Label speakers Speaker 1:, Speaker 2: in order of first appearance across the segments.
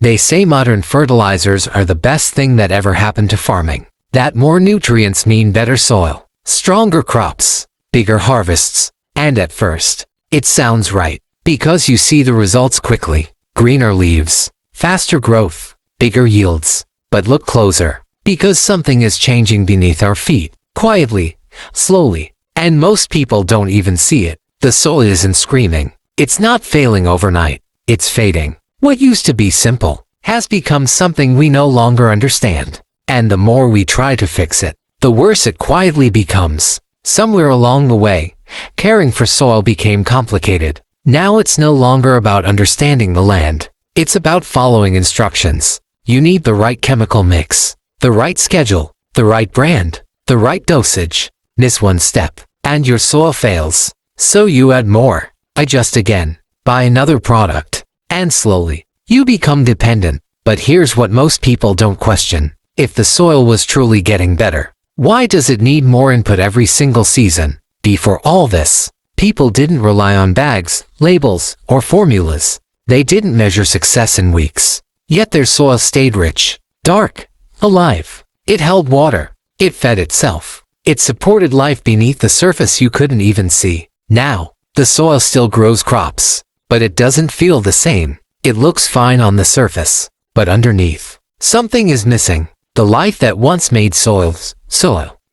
Speaker 1: They say modern fertilizers are the best thing that ever happened to farming. That more nutrients mean better soil, stronger crops, bigger harvests. And at first, it sounds right, because you see the results quickly. Greener leaves, faster growth, bigger yields. But look closer, because something is changing beneath our feet, quietly, slowly, and most people don't even see it. The soil isn't screaming. It's not failing overnight. It's fading. What used to be simple has become something we no longer understand. And the more we try to fix it, the worse it quietly becomes. Somewhere along the way, caring for soil became complicated. Now it's no longer about understanding the land. It's about following instructions. You need the right chemical mix, the right schedule, the right brand, the right dosage. Miss one step, and your soil fails. So you add more, adjust again, buy another product, and slowly, you become dependent. But here's what most people don't question. If the soil was truly getting better, why does it need more input every single season? Before all this, people didn't rely on bags, labels, or formulas. They didn't measure success in weeks. Yet their soil stayed rich, dark, alive. It held water. It fed itself. It supported life beneath the surface you couldn't even see. Now, the soil still grows crops, but it doesn't feel the same. It looks fine on the surface, but underneath, something is missing. The life that once made soil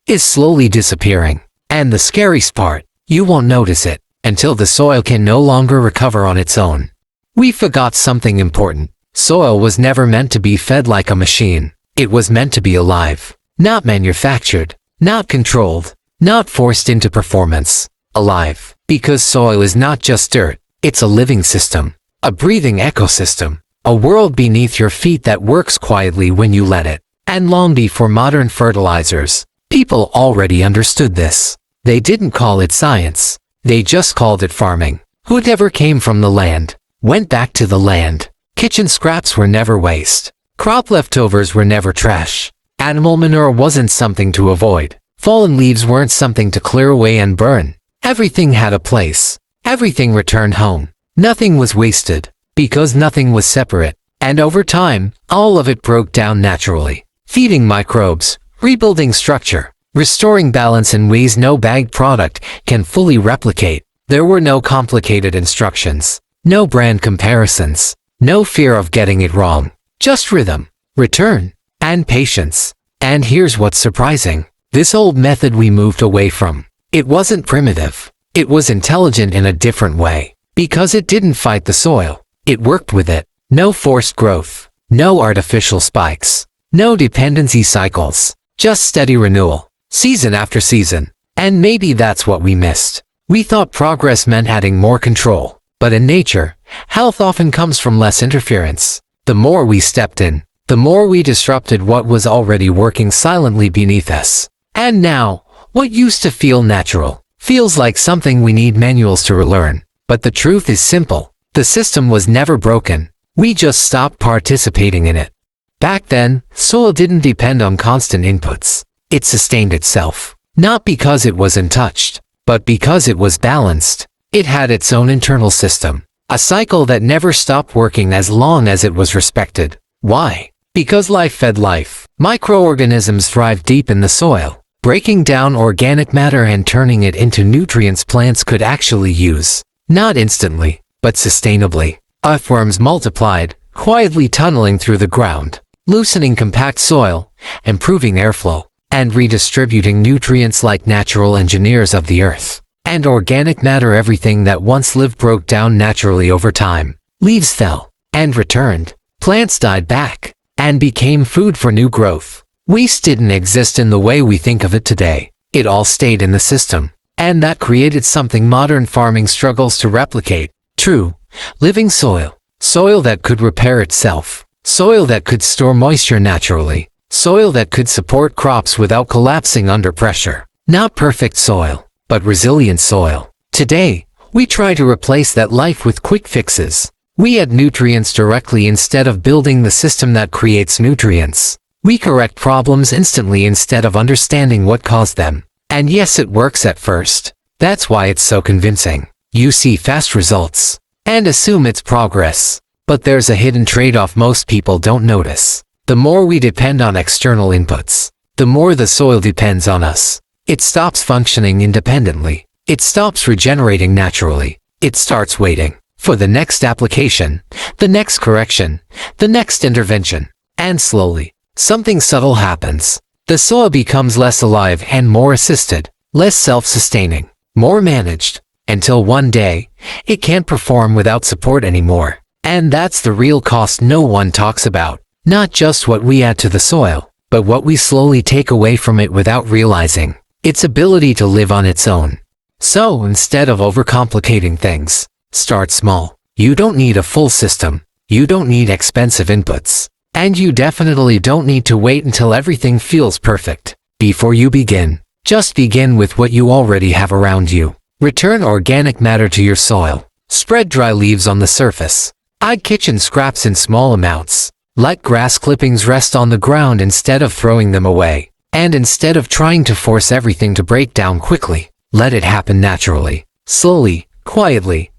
Speaker 1: is slowly disappearing. And the scariest part, you won't notice it until the soil can no longer recover on its own. We forgot something important. Soil was never meant to be fed like a machine. It was meant to be alive, not manufactured, not controlled, not forced into performance. Alive, because soil is not just dirt. It's a living system, a breathing ecosystem, a world beneath your feet that works quietly when you let it. And long before modern fertilizers, people already understood this. They didn't call it science. They just called it farming. Whatever came from the land went back to the land. Kitchen scraps were never waste. Crop leftovers were never trash. Animal manure wasn't something to avoid. Fallen leaves weren't something to clear away and burn. Everything had a place. Everything returned home. Nothing was wasted, because nothing was separate. And over time, all of it broke down naturally. Feeding microbes, rebuilding structure, restoring balance in ways no bagged product can fully replicate. There were no complicated instructions, no brand comparisons, no fear of getting it wrong. Just rhythm, return, and patience. And here's what's surprising. This old method we moved away from. It wasn't primitive. It was intelligent in a different way. Because it didn't fight the soil. It worked with it. No forced growth. No artificial spikes. No dependency cycles, just steady renewal, season after season. And maybe that's what we missed. We thought progress meant adding more control. But in nature, health often comes from less interference. The more we stepped in, the more we disrupted what was already working silently beneath us. And now, what used to feel natural, feels like something we need manuals to relearn. But the truth is simple. The system was never broken. We just stopped participating in it. Back then, soil didn't depend on constant inputs. It sustained itself. Not because it was untouched, but because it was balanced. It had its own internal system. A cycle that never stopped working as long as it was respected. Why? Because life fed life. Microorganisms thrive deep in the soil, breaking down organic matter and turning it into nutrients plants could actually use. Not instantly, but sustainably. Earthworms multiplied, quietly tunneling through the ground, loosening compact soil, improving airflow, and redistributing nutrients like natural engineers of the earth. And organic matter, everything that once lived, broke down naturally over time. Leaves fell, and returned. Plants died back, and became food for new growth. Waste didn't exist in the way we think of it today. It all stayed in the system. And that created something modern farming struggles to replicate. True, living soil. Soil that could repair itself. Soil that could store moisture naturally. Soil that could support crops without collapsing under pressure. Not perfect soil, but resilient soil. Today, we try to replace that life with quick fixes. We add nutrients directly instead of building the system that creates nutrients. We correct problems instantly instead of understanding what caused them. And yes, it works at first. That's why it's so convincing. You see fast results and assume it's progress. But there's a hidden trade-off most people don't notice. The more we depend on external inputs, the more the soil depends on us. It stops functioning independently. It stops regenerating naturally. It starts waiting for the next application, the next correction, the next intervention. And slowly, something subtle happens. The soil becomes less alive and more assisted, less self-sustaining, more managed, until one day, it can't perform without support anymore. And that's the real cost no one talks about. Not just what we add to the soil, but what we slowly take away from it without realizing its ability to live on its own. So instead of overcomplicating things, start small. You don't need a full system. You don't need expensive inputs. And you definitely don't need to wait until everything feels perfect before you begin. Just begin with what you already have around you. Return organic matter to your soil. Spread dry leaves on the surface. Add kitchen scraps in small amounts. Let grass clippings rest on the ground instead of throwing them away. And instead of trying to force everything to break down quickly, let it happen naturally, slowly, quietly,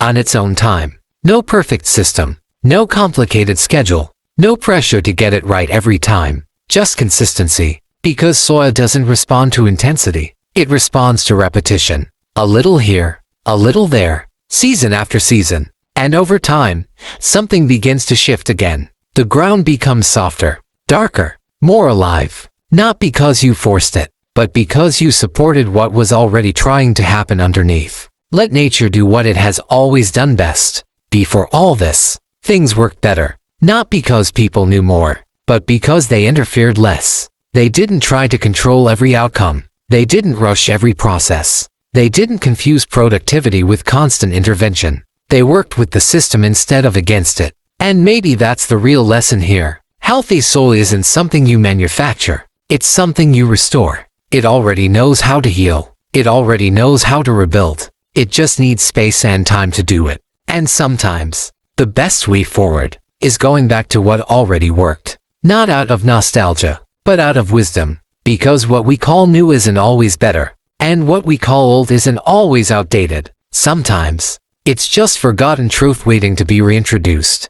Speaker 1: on its own time. No perfect system, no complicated schedule, no pressure to get it right every time, just consistency. Because soil doesn't respond to intensity, it responds to repetition. A little here, a little there, season after season. And over time, something begins to shift again. The ground becomes softer, darker, more alive. Not because you forced it, but because you supported what was already trying to happen underneath. Let nature do what it has always done best. Before all this, things worked better. Not because people knew more, but because they interfered less. They didn't try to control every outcome. They didn't rush every process. They didn't confuse productivity with constant intervention. They worked with the system instead of against it. And maybe that's the real lesson here. Healthy soil isn't something you manufacture. It's something you restore. It already knows how to heal. It already knows how to rebuild. It just needs space and time to do it. And sometimes, the best way forward is going back to what already worked. Not out of nostalgia, but out of wisdom. Because what we call new isn't always better. And what we call old isn't always outdated. Sometimes, it's just forgotten truth waiting to be reintroduced.